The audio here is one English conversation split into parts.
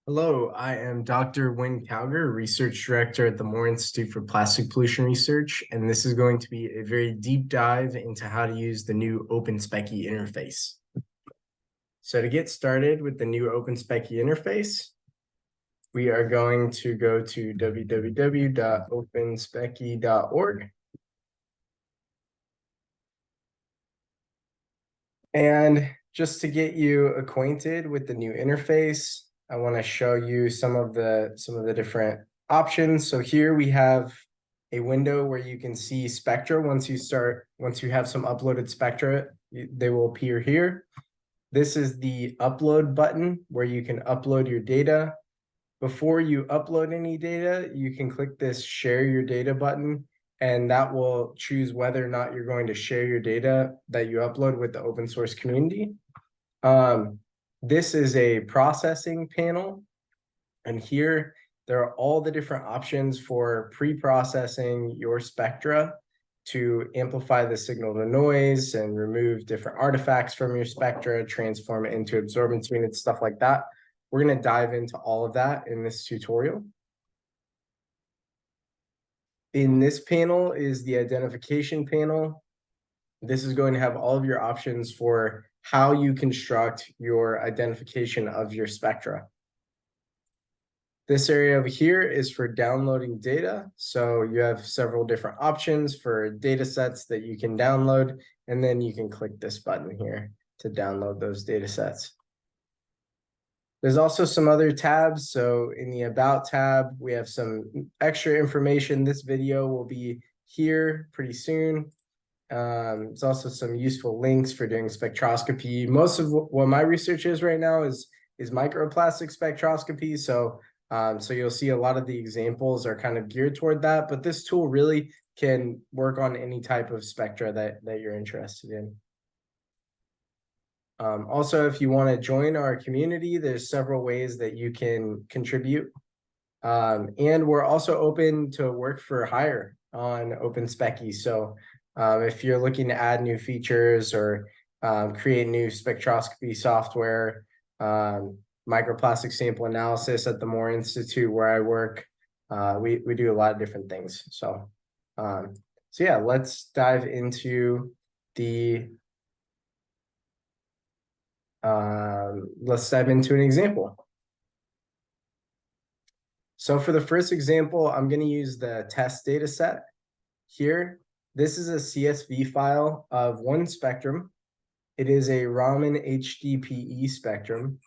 Hello, I am Dr. Wynn Cowger, Research Director at the Moore Institute for Plastic Pollution Research, and this is going to be a very deep dive into how to use the new Open Specy interface. So to get started with the new Open Specy interface, we are going to go to www.openspecy.org. And just to get you acquainted with the new interface, I want to show you some of the different options. So here we have a window where you can see spectra. Once you have some uploaded spectra, they will appear here. This is the upload button where you can upload your data. Before you upload any data, you can click this share your data button, and that will choose whether or not you're going to share your data that you upload with the open source community. This is a processing panel, and here there are all the different options for pre-processing your spectra to amplify the signal to noise and remove different artifacts from your spectra, transform it into absorbance units, stuff like that. We're going to dive into all of that in this tutorial. In this panel is the identification panel. This is going to have all of your options for how you construct your identification of your spectra. This area over here is for downloading data. So you have several different options for data sets that you can download, and then you can click this button here to download those data sets. There's also some other tabs. So in the About tab, we have some extra information. This video will be here pretty soon. There's also some useful links for doing spectroscopy. Most of what my research is right now is microplastic spectroscopy. So you'll see a lot of the examples are kind of geared toward that, but this tool really can work on any type of spectra that you're interested in. Also, if you want to join our community, there's several ways that you can contribute. And we're also open to work for hire on Open Specy. So if you're looking to add new features or create new spectroscopy software, microplastic sample analysis at the Moore Institute where I work, we do a lot of different things. So yeah, let's dive into an example. So for the first example, I'm going to use the test data set here. This is a CSV file of one spectrum. It is a Raman HDPE spectrum.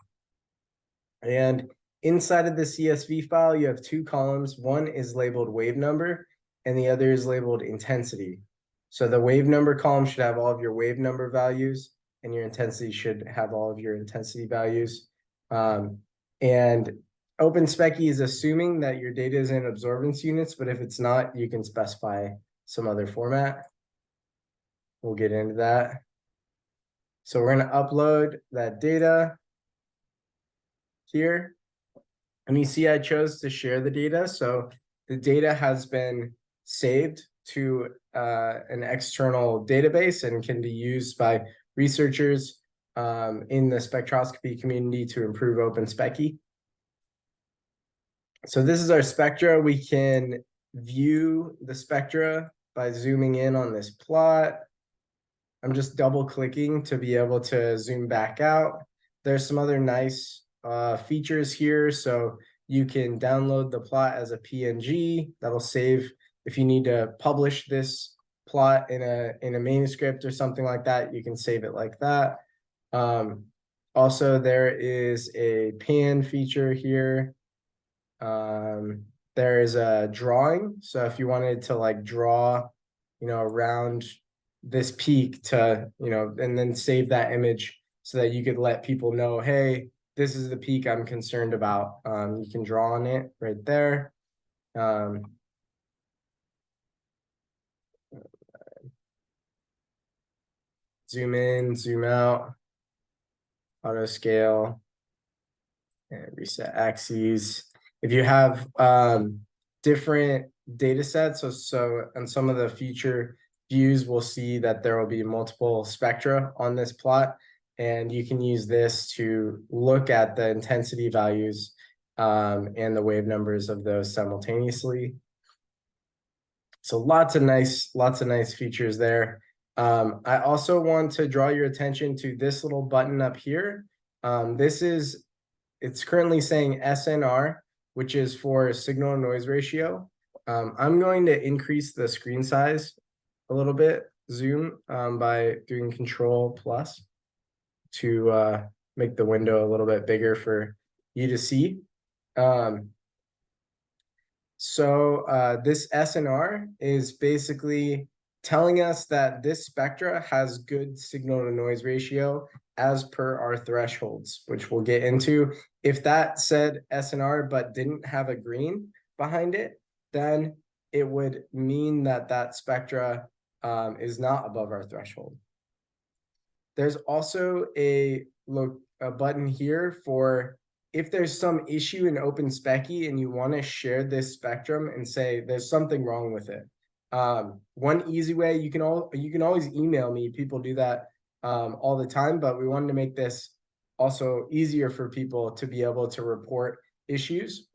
And inside of the CSV file, you have two columns. One is labeled wave number, and the other is labeled intensity. So the wave number column should have all of your wave number values, and your intensity should have all of your intensity values. And Open Specy is assuming that your data is in absorbance units, but if it's not, you can specify some other format. We'll get into that. So we're going to upload that data here. And you see I chose to share the data. So the data has been saved to an external database and can be used by researchers in the spectroscopy community to improve Open Specy. So this is our spectra. We can view the spectra by zooming in on this plot. I'm just double clicking to be able to zoom back out. There's some other nice features here. So you can download the plot as a PNG. That'll save if you need to publish this plot in a manuscript or something like that, you can save it like that. Also, there is a pan feature here. There is a drawing. So if you wanted to like draw, around this peak to, and then save that image so that you could let people know, hey, this is the peak I'm concerned about. You can draw on it right there. Zoom in, zoom out, auto scale, and reset axes. If you have different data sets, so on some of the future views, we'll see that there will be multiple spectra on this plot, and you can use this to look at the intensity values and the wave numbers of those simultaneously. So lots of nice features there. I also want to draw your attention to this little button up here. It's currently saying SNR, which is for signal to noise ratio. I'm going to increase the screen size a little bit, zoom, by doing Control plus to make the window a little bit bigger for you to see. This SNR is basically telling us that this spectra has good signal to noise ratio as per our thresholds, which we'll get into. If that said SNR but didn't have a green behind it, then it would mean that that spectra is not above our threshold. There's also a button here for if there's some issue in Open Specy and you want to share this spectrum and say there's something wrong with it. One easy way, you can always email me. People do that all the time, but we wanted to make this also easier for people to be able to report issues.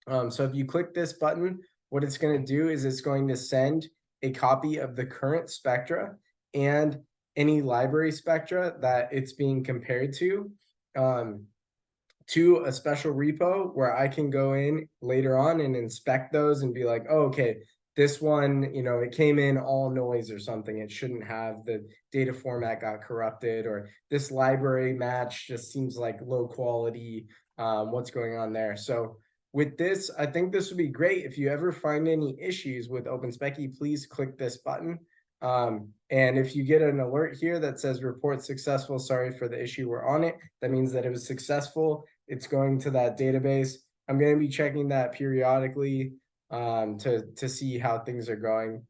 So if you click this button, what it's going to do is it's going to send a copy of the current spectra and any library spectra that it's being compared to a special repo where I can go in later on and inspect those and be like, oh, okay, this one, you know, it came in all noise or something. It shouldn't have. The data format got corrupted, or this library match just seems like low quality. What's going on there? So with this, I think this would be great. If you ever find any issues with Open Specy, please click this button. And if you get an alert here that says report successful, sorry for the issue, we're on it, that means that it was successful. It's going to that database. I'm going to be checking that periodically to see how things are going.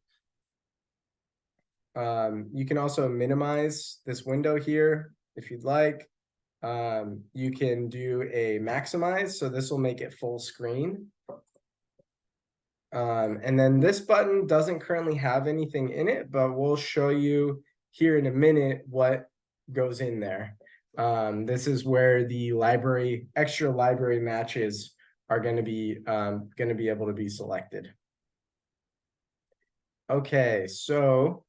You can also minimize this window here if you'd like. You can do a maximize, so this will make it full screen. And then this button doesn't currently have anything in it, but we'll show you here in a minute what goes in there. This is where the extra library matches are going to be able to be selected. Okay, so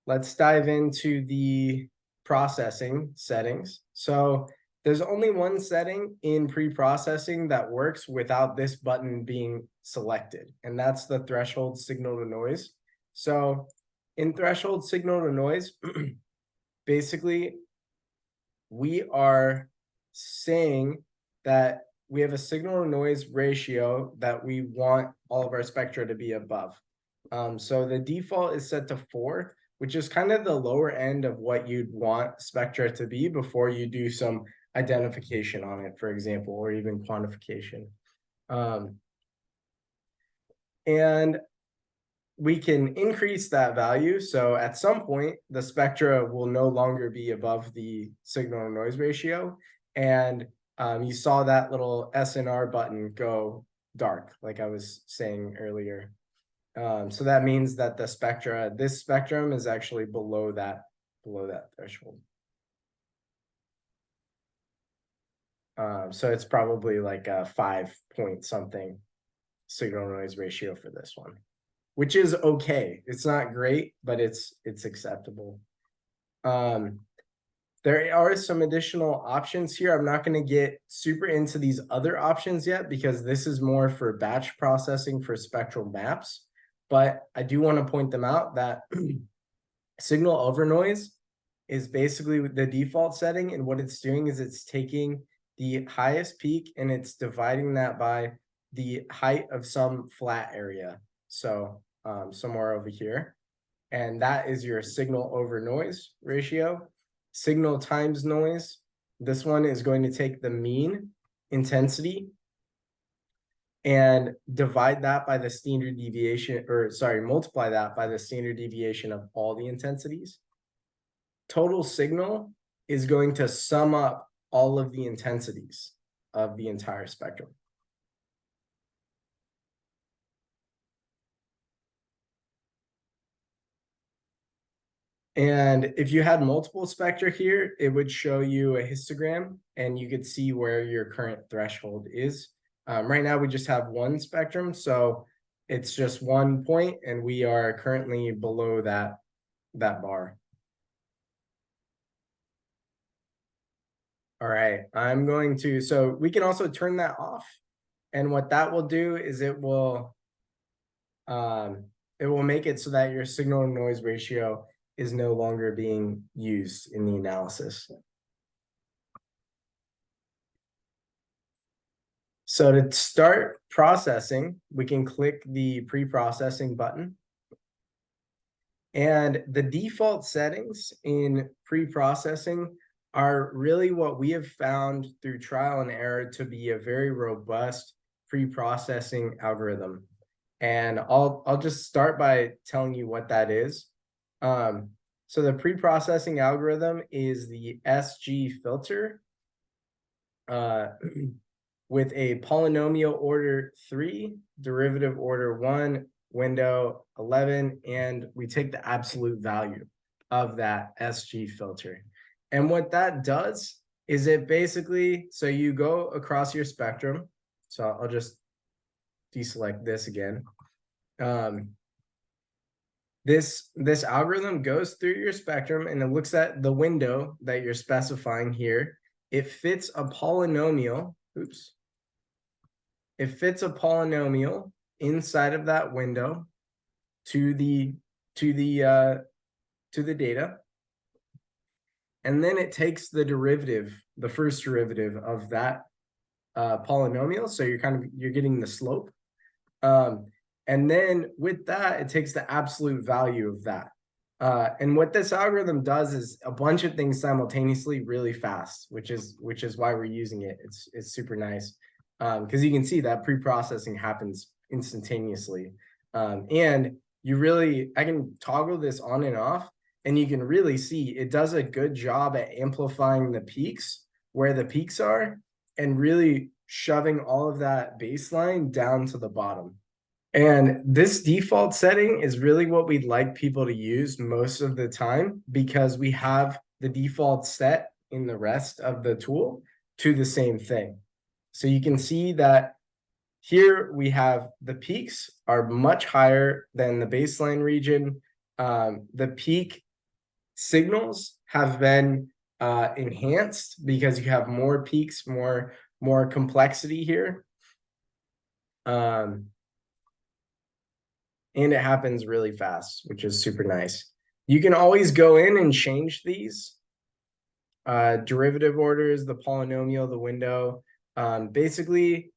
let's dive into the processing settings. So there's only one setting in pre-processing that works without this button being selected, and that's the threshold signal to noise. So in threshold signal to noise, basically, we are saying that we have a signal to noise ratio that we want all of our spectra to be above. So the default is set to 4, which is kind of the lower end of what you'd want spectra to be before you do some identification on it, for example, or even quantification. And we can increase that value. So at some point, the spectra will no longer be above the signal to noise ratio. And you saw that little SNR button go dark, like I was saying earlier. So that means that this spectrum is actually below that threshold. So it's probably like a 5 point something signal to noise ratio for this one, which is okay. It's not great, but it's acceptable. There are some additional options here. I'm not going to get super into these other options yet because this is more for batch processing for spectral maps. But I do want to point them out that signal over noise is basically the default setting. And what it's doing is it's taking the highest peak and it's dividing that by the height of some flat area. So somewhere over here. And that is your signal over noise ratio. Signal times noise. This one is going to take the mean intensity and divide that by the standard deviation, or sorry, multiply that by the standard deviation of all the intensities. Total signal is going to sum up all of the intensities of the entire spectrum. And if you had multiple spectra here, it would show you a histogram and you could see where your current threshold is. Right now, we just have one spectrum, so it's just 1 point, and we are currently below that bar. All right, I'm going to, so we can also turn that off. And what that will do is it will make it so that your signal to noise ratio is no longer being used in the analysis. So to start processing, we can click the pre-processing button. And the default settings in pre-processing are really what we have found through trial and error to be a very robust pre-processing algorithm. And I'll just start by telling you what that is. So the pre-processing algorithm is the SG filter with a polynomial order 3, derivative order 1, window 11, and we take the absolute value of that SG filter. And what that does is it basically, so you go across your spectrum. So I'll just deselect this again. This algorithm goes through your spectrum and it looks at the window that you're specifying here. It fits a polynomial. Oops. It fits a polynomial inside of that window to the data. And then it takes the derivative, the first derivative of that polynomial. So you're getting the slope. And then with that, it takes the absolute value of that. And what this algorithm does is a bunch of things simultaneously really fast, which is why we're using it. It's super nice because you can see that pre-processing happens instantaneously. And I can toggle this on and off, and you can really see it does a good job at amplifying the peaks where the peaks are and really shoving all of that baseline down to the bottom. And this default setting is really what we'd like people to use most of the time because we have the default set in the rest of the tool to the same thing. So you can see that here we have the peaks are much higher than the baseline region. The peak signals have been enhanced because you have more peaks, more complexity here. And it happens really fast, which is super nice. You can always go in and change these derivative orders, the polynomial, the window. Basically,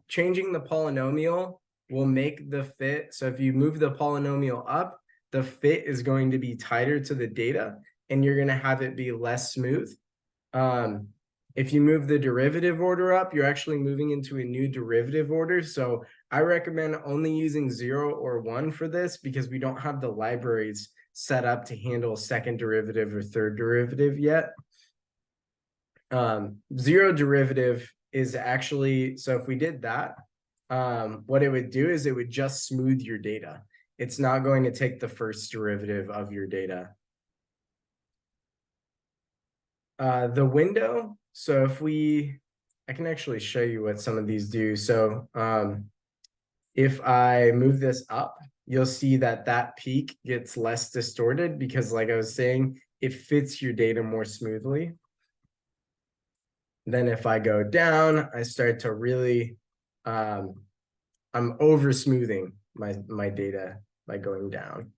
changing the polynomial will make the fit. So if you move the polynomial up, the fit is going to be tighter to the data, and you're going to have it be less smooth. If you move the derivative order up, you're actually moving into a new derivative order. So I recommend only using 0 or 1 for this because we don't have the libraries set up to handle second derivative or third derivative yet. 0 derivative is actually, so if we did that, what it would do is it would just smooth your data. It's not going to take the first derivative of your data. The window, so I can actually show you what some of these do. So if I move this up, you'll see that peak gets less distorted because, like I was saying, it fits your data more smoothly. Then if I go down, I start to really, I'm over smoothing my data by going down.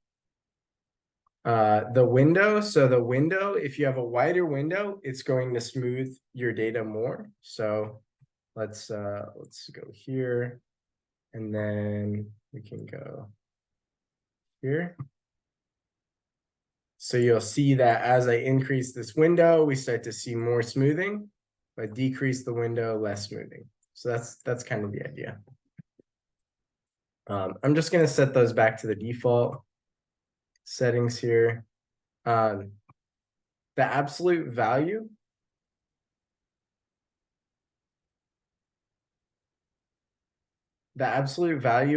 The window, so the window, if you have a wider window, it's going to smooth your data more. So let's go here, and then we can go here. So you'll see that as I increase this window, we start to see more smoothing, but decrease the window, less smoothing. So that's kind of the idea. I'm just going to set those back to the default settings here. The absolute value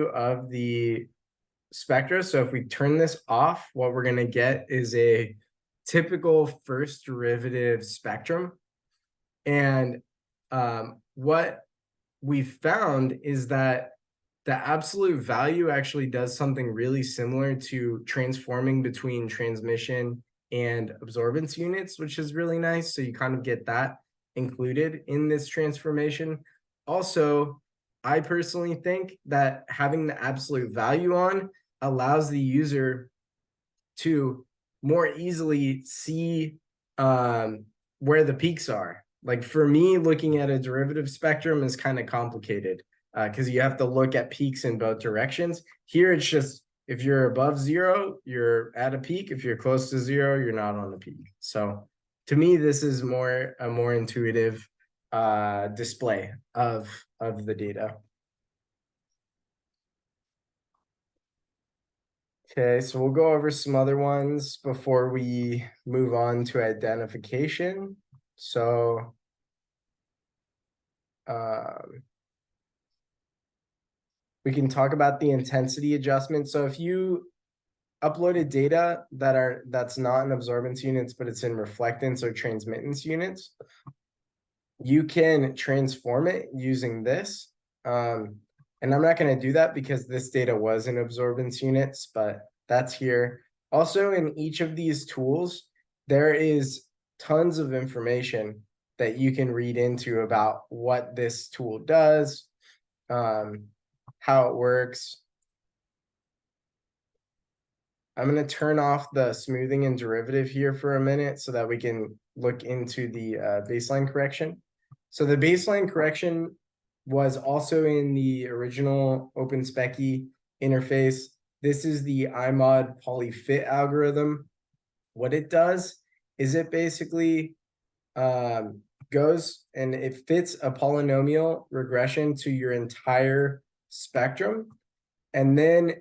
of the spectra. So if we turn this off, what we're going to get is a typical first derivative spectrum. And what we found is that the absolute value actually does something really similar to transforming between transmission and absorbance units, which is really nice. So you kind of get that included in this transformation. Also, I personally think that having the absolute value on allows the user to more easily see where the peaks are. Like for me, looking at a derivative spectrum is kind of complicated because you have to look at peaks in both directions. Here, it's just if you're above zero, you're at a peak. If you're close to zero, you're not on a peak. So to me, this is a more intuitive display of the data. Okay, so we'll go over some other ones before we move on to identification. So we can talk about the intensity adjustment. So if you uploaded data that's not in absorbance units, but it's in reflectance or transmittance units, you can transform it using this. And I'm not going to do that because this data was in absorbance units, but that's here. Also, in each of these tools, there is tons of information that you can read into about what this tool does, how it works. I'm going to turn off the smoothing and derivative here for a minute so that we can look into the baseline correction. So the baseline correction was also in the original Open Specy interface. This is the iMod polyfit algorithm. What it does is it basically goes and it fits a polynomial regression to your entire spectrum. And then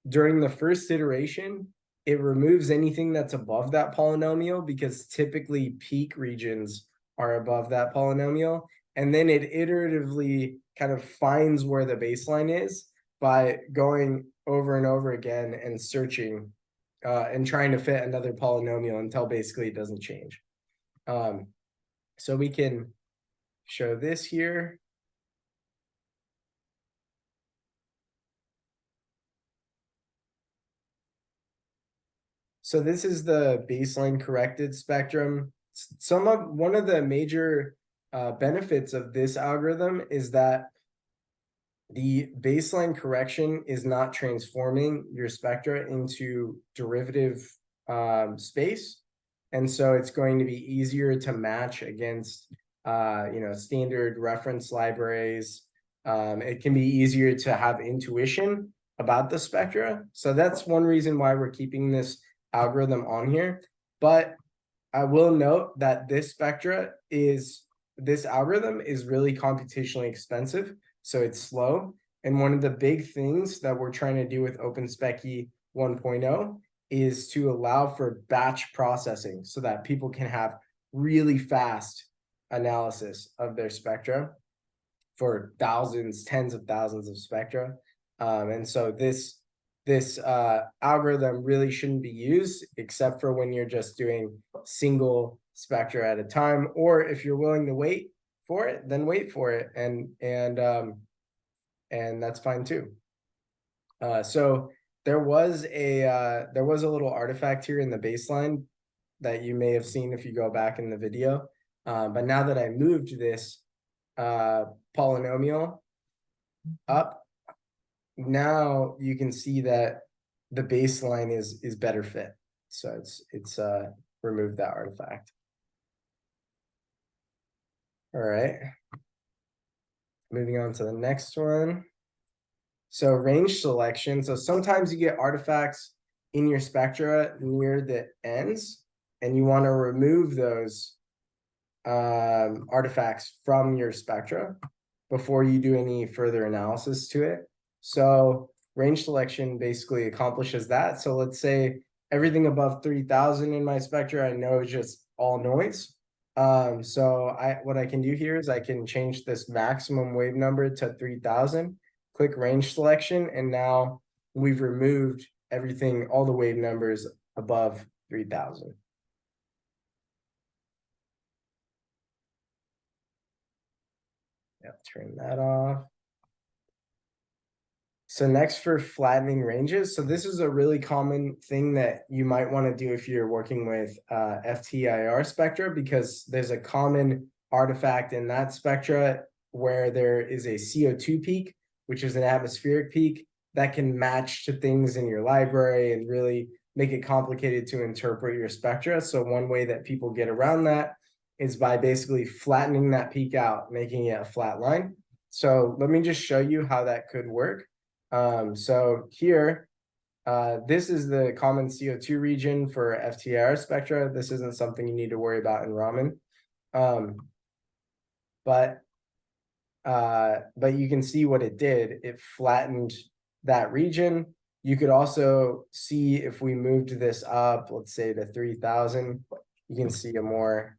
during the first iteration, it removes anything that's above that polynomial because typically peak regions are above that polynomial. And then it iteratively kind of finds where the baseline is by going over and over again and searching and trying to fit another polynomial until basically it doesn't change. So we can show this here. So this is the baseline corrected spectrum. One of the major benefits of this algorithm is that the baseline correction is not transforming your spectra into derivative space. And so it's going to be easier to match against standard reference libraries. It can be easier to have intuition about the spectra. So that's one reason why we're keeping this algorithm on here. But I will note that this algorithm is really computationally expensive, so it's slow. And one of the big things that we're trying to do with Open Specy 1.0 is to allow for batch processing so that people can have really fast analysis of their spectra for thousands, tens of thousands of spectra. And so this algorithm really shouldn't be used except for when you're just doing single spectra at a time, or if you're willing to wait for it, then wait for it, and that's fine too. So there was a little artifact here in the baseline that you may have seen if you go back in the video, but now that I moved this polynomial up, now you can see that the baseline is better fit. So it's removed that artifact. All right. Moving on to the next one. So range selection. So sometimes you get artifacts in your spectra near the ends, and you want to remove those artifacts from your spectra before you do any further analysis to it. So range selection basically accomplishes that. So let's say everything above 3000 in my spectra I know is just all noise. So what I can do here is I can change this maximum wave number to 3000, click range selection, and now we've removed everything, all the wave numbers above 3000. Yeah, turn that off. So next for flattening ranges. So this is a really common thing that you might want to do if you're working with FTIR spectra, because there's a common artifact in that spectra where there is a CO2 peak, which is an atmospheric peak that can match to things in your library and really make it complicated to interpret your spectra. So one way that people get around that is by basically flattening that peak out, making it a flat line. So let me just show you how that could work. So here, this is the common CO2 region for FTIR spectra. This isn't something you need to worry about in Raman. But you can see what it did. It flattened that region. You could also see if we moved this up, let's say to 3000, you can see a more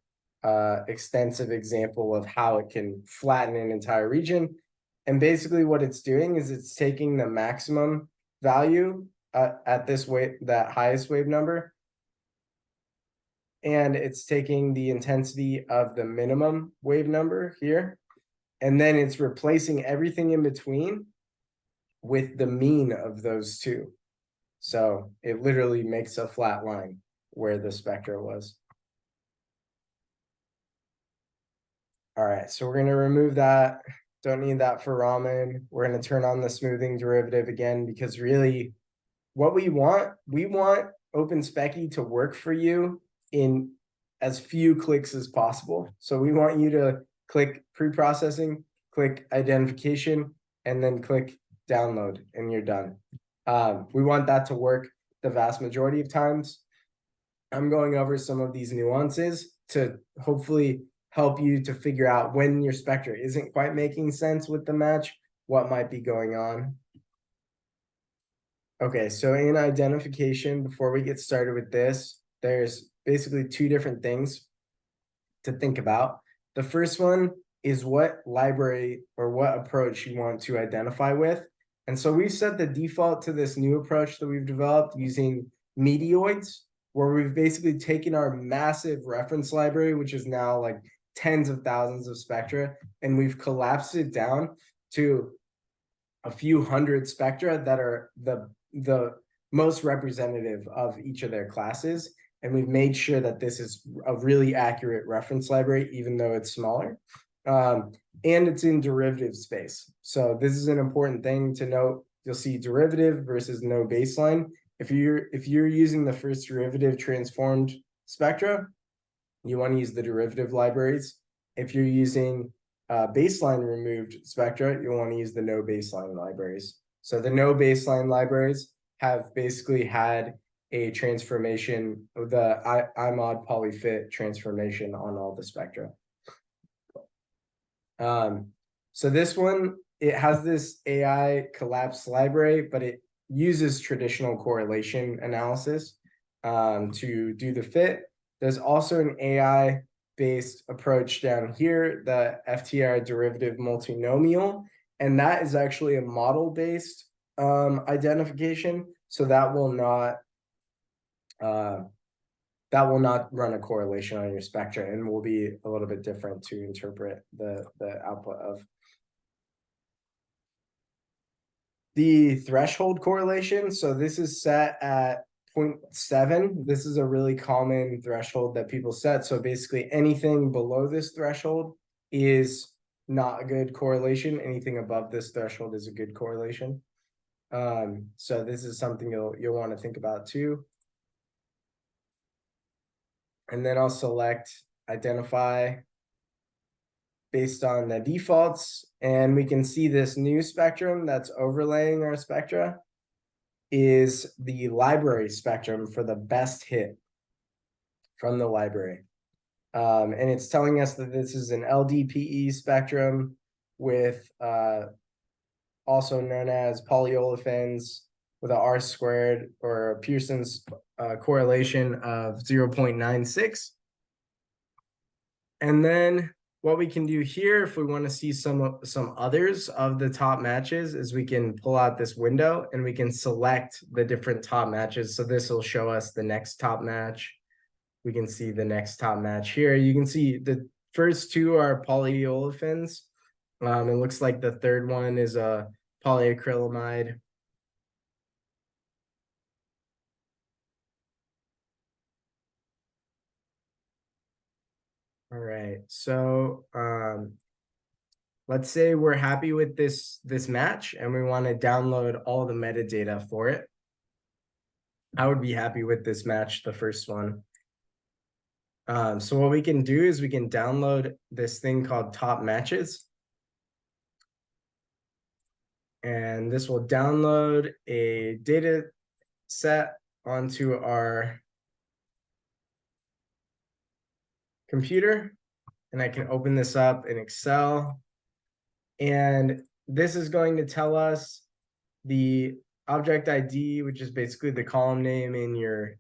extensive example of how it can flatten an entire region. And basically what it's doing is it's taking the maximum value at this wave, that highest wave number, and it's taking the intensity of the minimum wave number here, and then it's replacing everything in between with the mean of those two. So it literally makes a flat line where the spectra was. All right, so we're going to remove that. Don't need that for Raman. We're going to turn on the smoothing derivative again, because really what we want Open Specy to work for you in as few clicks as possible. So we want you to click pre-processing, click identification, and then click download, and you're done. We want that to work the vast majority of times. I'm going over some of these nuances to hopefully help you to figure out when your spectra isn't quite making sense with the match, what might be going on. Okay, so in identification, before we get started with this, there's basically two different things to think about. The first one is what library or what approach you want to identify with. And so we've set the default to this new approach that we've developed using meteoids, where we've basically taken our massive reference library, which is now like tens of thousands of spectra, and we've collapsed it down to a few hundred spectra that are the most representative of each of their classes. And we've made sure that this is a really accurate reference library, even though it's smaller. And it's in derivative space. So this is an important thing to note. You'll see derivative versus no baseline. If you're using the first derivative transformed spectra, you want to use the derivative libraries. If you're using baseline removed spectra, you'll want to use the no baseline libraries. So the no baseline libraries have basically had a transformation, the IMOD polyfit transformation on all the spectra. So this one, it has this AI collapse library, but it uses traditional correlation analysis to do the fit. There's also an AI-based approach down here, the FTR derivative multinomial, and that is actually a model-based identification. So that will not run a correlation on your spectra, and will be a little bit different to interpret the output of. The threshold correlation, so this is set at 0.7. This is a really common threshold that people set. So basically anything below this threshold is not a good correlation. Anything above this threshold is a good correlation. So this is something you'll want to think about too. And then I'll select identify based on the defaults, and we can see this new spectrum that's overlaying our spectra is the library spectrum for the best hit from the library. And it's telling us that this is an LDPE spectrum with also known as polyolefins with a R squared or a Pearson's correlation of 0.96. And then what we can do here, if we want to see some others of the top matches, is we can pull out this window and we can select the different top matches. So this will show us the next top match. We can see the next top match here. You can see the first two are polyolefins. It looks like the third one is a polyacrylamide. All right, so let's say we're happy with this match and we want to download all the metadata for it. I would be happy with this match, the first one. So what we can do is we can download this thing called top matches. And this will download a data set onto our computer. And I can open this up in Excel. And this is going to tell us the object ID, which is basically the column name in your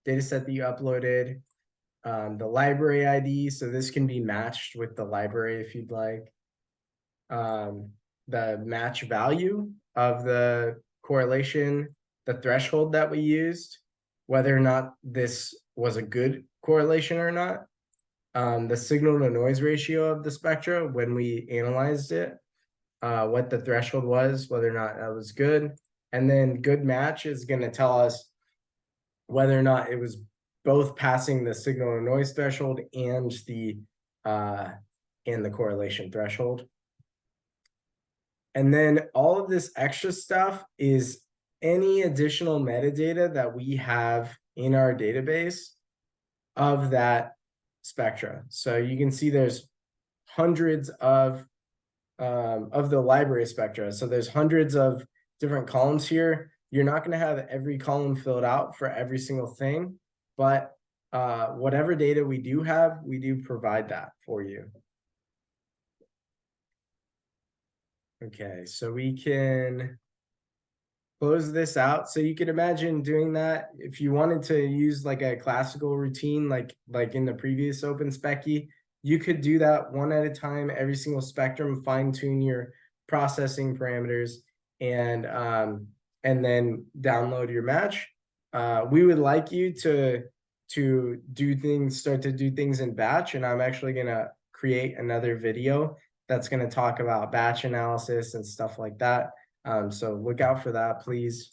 data set that you uploaded, the library ID. So this can be matched with the library if you'd like. The match value of the correlation, the threshold that we used, whether or not this was a good correlation or not, the signal to noise ratio of the spectra when we analyzed it, what the threshold was, whether or not that was good. And then good match is going to tell us whether or not it was both passing the signal to noise threshold and the correlation threshold. And then all of this extra stuff is any additional metadata that we have in our database of that spectra. So you can see there's hundreds of the library spectra. So there's hundreds of different columns here. You're not going to have every column filled out for every single thing, but whatever data we do have, we do provide that for you. Okay, so we can close this out. So you could imagine doing that if you wanted to use like a classical routine, like in the previous Open Specy, you could do that one at a time, every single spectrum, fine tune your processing parameters, and then download your match. We would like you to start to do things in batch, and I'm actually gonna create another video that's going to talk about batch analysis and stuff like that. So look out for that, please.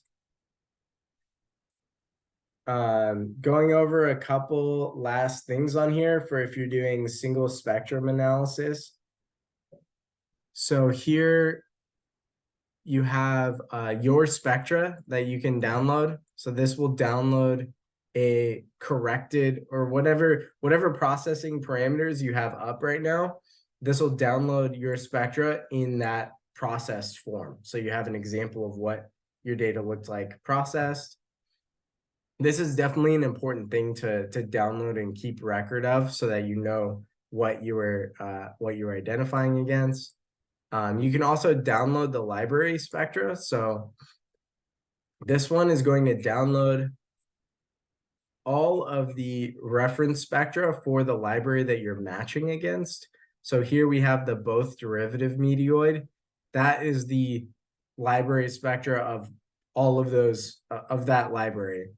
Going over a couple last things on here for if you're doing single spectrum analysis. So here you have your spectra that you can download. So this will download a corrected or whatever processing parameters you have up right now. This will download your spectra in that processed form. So you have an example of what your data looked like processed. This is definitely an important thing to download and keep record of so that you know what you were identifying against. You can also download the library spectra. So this one is going to download all of the reference spectra for the library that you're matching against. So here we have the both derivative meteoid. That is the library spectra of all of those, of that library.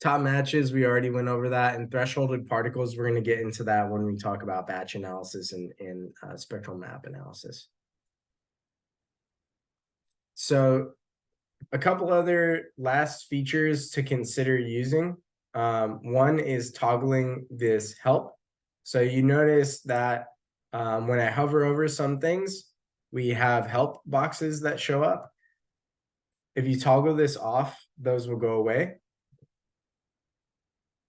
Top matches, we already went over that, and thresholded particles, we're going to get into that when we talk about batch analysis and spectral map analysis. So a couple other last features to consider using. One is toggling this help. So you notice that when I hover over some things, we have help boxes that show up. If you toggle this off, those will go away.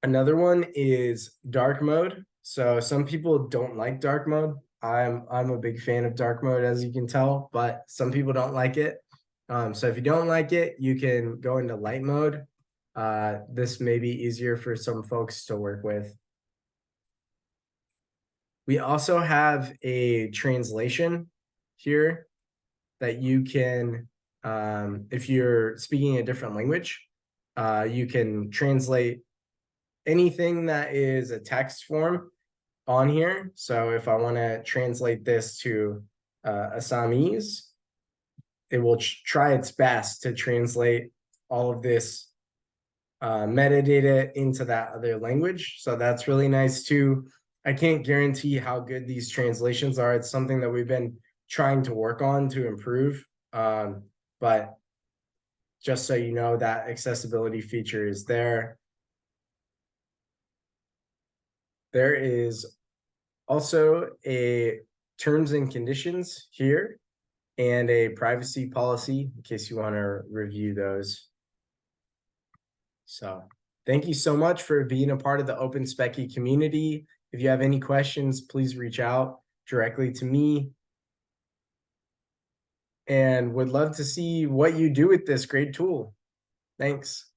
Another one is dark mode. So some people don't like dark mode. I'm a big fan of dark mode, as you can tell, but some people don't like it. So if you don't like it, you can go into light mode. This may be easier for some folks to work with. We also have a translation here that you can, if you're speaking a different language, you can translate anything that is a text form on here. So if I want to translate this to Assamese, it will try its best to translate all of this metadata into that other language. So that's really nice too. I can't guarantee how good these translations are. It's something that we've been trying to work on to improve. But just so you know, that accessibility feature is there. There is also a terms and conditions here and a privacy policy in case you want to review those. So thank you so much for being a part of the Open Specy community. If you have any questions, please reach out directly to me. And would love to see what you do with this great tool. Thanks.